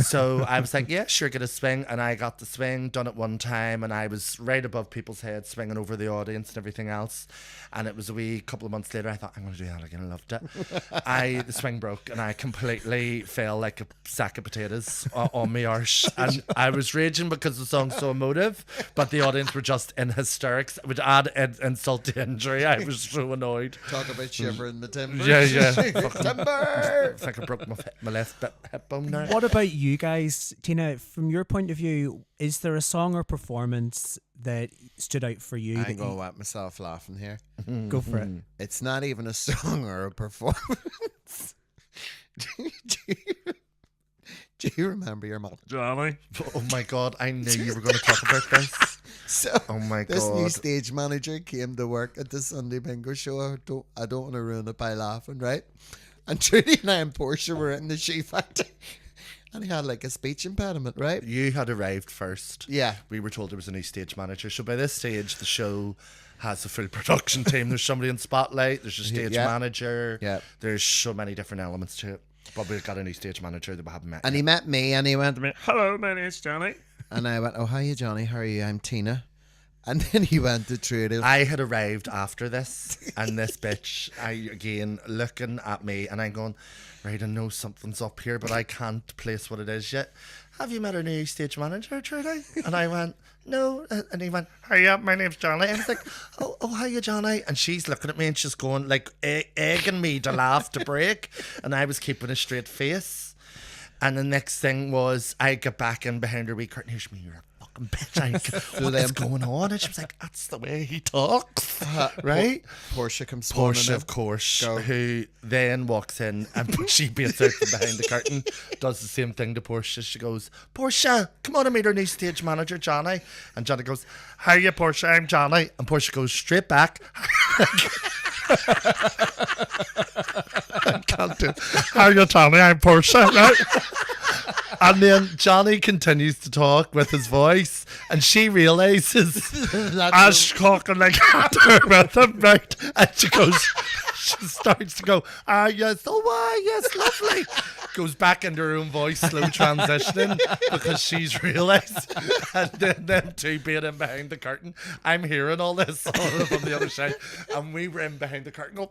So I was like, yeah, sure, get a swing. And I got the swing, done it one time, and I was right above people's heads, swinging over the audience and everything else. And it was a wee couple of months later, I thought, I'm going to do that again. I loved it. The swing broke and I completely fell like a sack of potatoes on my arse. And I was raging because the song's so emotive, but the audience were just in hysterics, which add insult to injury. I was so annoyed. Talk about shivering the timbers. Yeah. Timber. I think I broke my left hip bone now. What about you guys, Tina? From your point of view, is there a song or performance that stood out for you? I'm going to whack myself laughing here. Go for it. It's not even a song or a performance. Do you remember your mom? Johnny? Oh my God, I knew you were going to talk about this. So, oh my this God. new stage manager came to work at the Sunday Bingo show. I don't want to ruin it by laughing, right? And Trudy and I and Portia were in the Shoe Factory. And he had like a speech impediment, right? You had arrived first. Yeah. We were told there was a new stage manager. So by this stage, the show has a full production team. There's somebody in Spotlight. There's a stage manager. Yeah. There's so many different elements to it. But we've got a new stage manager that we haven't met. And yet. he met me and he went to me, Hello, my name's Johnny. and I went, oh, hi, you, Johnny. How are you? I'm Tina. And then he went to Trudy. I had arrived after this, and this bitch, again, looking at me, and I'm going, right, I know something's up here, but I can't place what it is yet. Have you met our new stage manager, Trudy? And I went, no. And he went, hiya, my name's Johnny. And I was like, oh, hiya, Johnny. And she's looking at me and she's going, like, egging me to laugh to break. And I was keeping a straight face. And the next thing was, I got back in behind her wee curtain. Here's me, you're a fucking bitch. I was, what is going on? And she was like, that's the way he talks. Right? Portia comes Portia, of course, who then walks in and she beats out from behind the curtain, does the same thing to Portia. She goes, Portia, come on and meet our new stage manager, Johnny. And Johnny goes, hiya, Portia, I'm Johnny. And Portia goes straight back. I can't do it. Hiya, Johnny, I'm Portia, right? And then Johnny continues to talk with his voice, and she realizes as she's talking like that with him, right? And she starts to go, yes, oh, yes, lovely. Goes back into her own voice, slow transitioning, because she's realized. And then them two being in behind the curtain, I'm hearing all this from the other side, and we were in behind the curtain,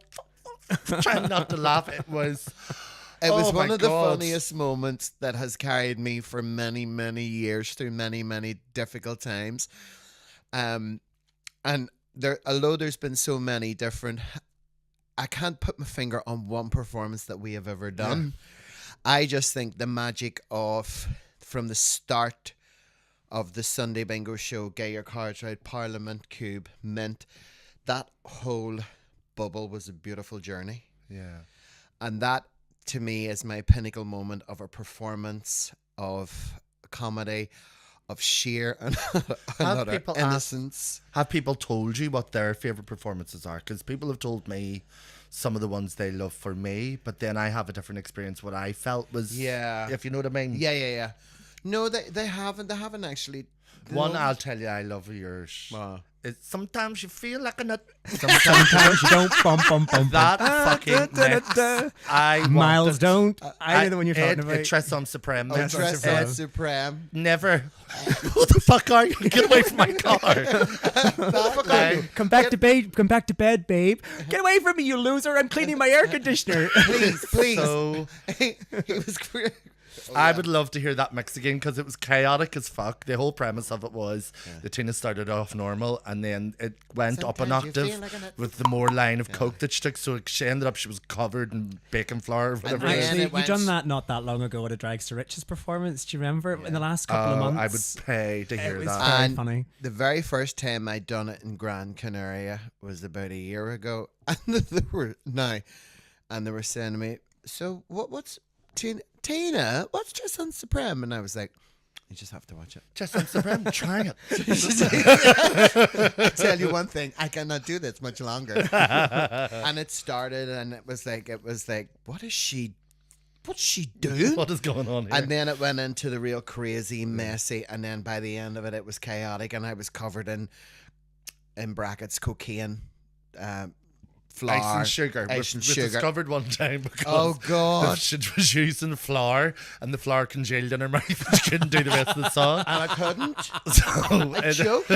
trying not to laugh. It was one of the God. funniest moments that has carried me for many, many years through many, many difficult times. And although there's been so many different, I can't put my finger on one performance that we have ever done. Yeah. I just think the magic of, from the start of the Sunday Bingo show, Get Your Cards Right, Parliament, Cube, Mint, that whole bubble was a beautiful journey. Yeah. And that, to me, is my pinnacle moment of a performance, of comedy, of sheer and utter innocence. Have people told you what their favourite performances are? Because people have told me some of the ones they love for me, but then I have a different experience. What I felt was, if you know what I mean. Yeah. No, they haven't actually One, I'll tell you, I love yours. Wow. It's sometimes you feel like a nut. Sometimes you don't bum bum bum. That fucking mix. Miles don't. I know the one you're talking about. Tresson Supreme. Tresson Supreme. Never. Who the fuck are you? Get away from my car. Come back to bed. Come back to bed, babe. Get away from me, you loser! I'm cleaning my air conditioner. Please. So, He was great. I would love to hear that mix again because it was chaotic as fuck. The whole premise of it was the tuna started off normal and then it went up an octave with the more line of coke that she took. So she ended up, she was covered in bacon flour or whatever. Actually, you done that not that long ago at a Drags to Riches performance. Do you remember in the last couple of months? I would pay to hear it was that. very funny. The very first time I'd done it in Gran Canaria was about a year ago, and they were saying to me, "So what's Tina? What's Tresson Supreme?" And I was like, "You just have to watch it. Tresson Supreme, try it." I tell you one thing, I cannot do this much longer. And it started, and it was like, what's she doing? What is going on here? And then it went into the real crazy, messy, and then by the end of it, it was chaotic, and I was covered in brackets cocaine, flour, ice and sugar. We discovered one time because she was using flour and the flour congealed in her mouth and she couldn't do the rest of the song. And I couldn't. So I choked.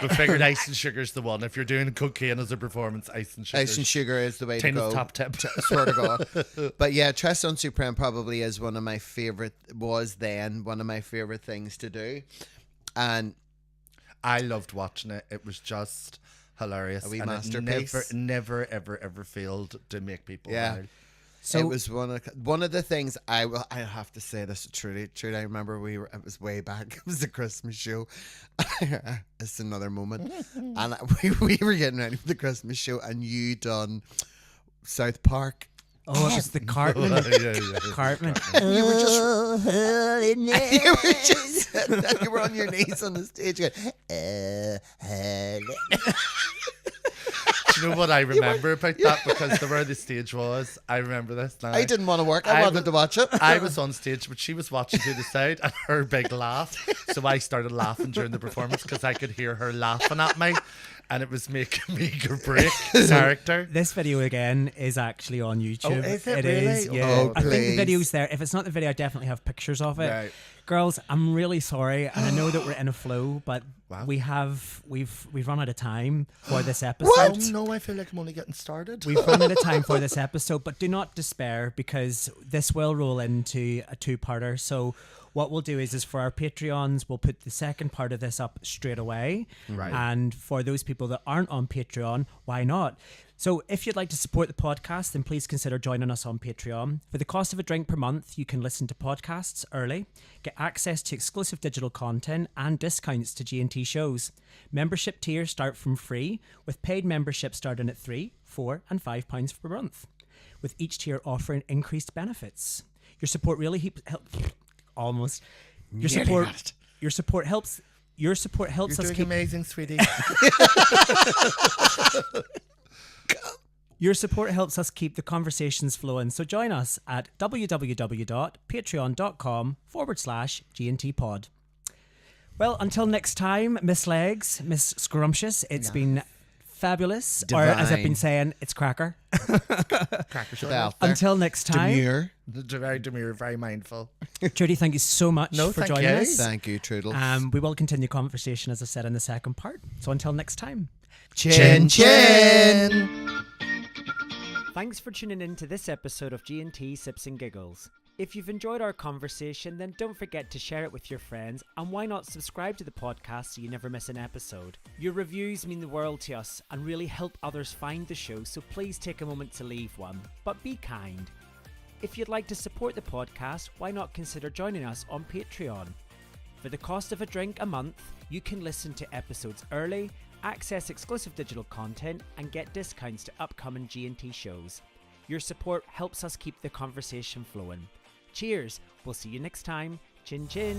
We figured ice and sugar's the one. If you're doing cocaine as a performance, ice and sugar. Ice and sugar is the way to Tina's go. top tip. Swear to God. But yeah, Tresson Supreme probably is one of my favorite things to do. And I loved watching it. It was just hilarious. A wee and masterpiece. It never, ever failed to make people wild. So it was one of the things I have to say this to Trudy. Trudy, I remember it was way back. It was a Christmas show. It's another moment. And we were getting ready for the Christmas show, and you done South Park. Oh, it was the Cartman. Cartman. You were on your knees on the stage going, Do you know what I remember about that? Because the where the stage was, I remember this now. I didn't want to work. I wanted to watch it. I was on stage, but she was watching to the side, and her big laugh. So I started laughing during the performance because I could hear her laughing at me, and it was making me go break character. This video again is actually on YouTube. Oh, is it? It really? is, yeah. Oh, I think the please. video's there. If it's not the video, I definitely have pictures of it. Right. Girls, I'm really sorry, and I know that we're in a flow, but Wow. we've run out of time for this episode. Oh no, I feel like I'm only getting started. We've run out of time for this episode, but do not despair because this will roll into a two-parter. So what we'll do is for our Patreons, we'll put the second part of this up straight away. Right. And for those people that aren't on Patreon, why not? So if you'd like to support the podcast, then please consider joining us on Patreon. For the cost of a drink per month, you can listen to podcasts early, get access to exclusive digital content, and discounts to G&T shows. Membership tiers start from free, with paid memberships starting at £3, £4 and £5 per month, with each tier offering increased benefits. Your support really helps. Your support helps You're us doing keep amazing, sweetie. Your support helps us keep the conversations flowing, so join us at www.patreon.com/G&T pod. Well, until next time, Miss Legs, Miss Scrumptious, it's been fabulous. Divine. Or as I've been saying, it's cracker. Cracker shot. Until next time. Demure. Very demure, very mindful. Trudy, thank you so much for thank joining you. us. Thank you, Trudel. We will continue conversation, as I said, in the second part. So until next time. Chin chin. Thanks for tuning in to this episode of G&T Sips and Giggles. If you've enjoyed our conversation, then don't forget to share it with your friends, and why not subscribe to the podcast so you never miss an episode. Your reviews mean the world to us and really help others find the show, so please take a moment to leave one, but be kind. If you'd like to support the podcast, why not consider joining us on Patreon? For the cost of a drink a month, you can listen to episodes early, access exclusive digital content, and get discounts to upcoming G&T shows. Your support helps us keep the conversation flowing. Cheers, we'll see you next time. Chin chin.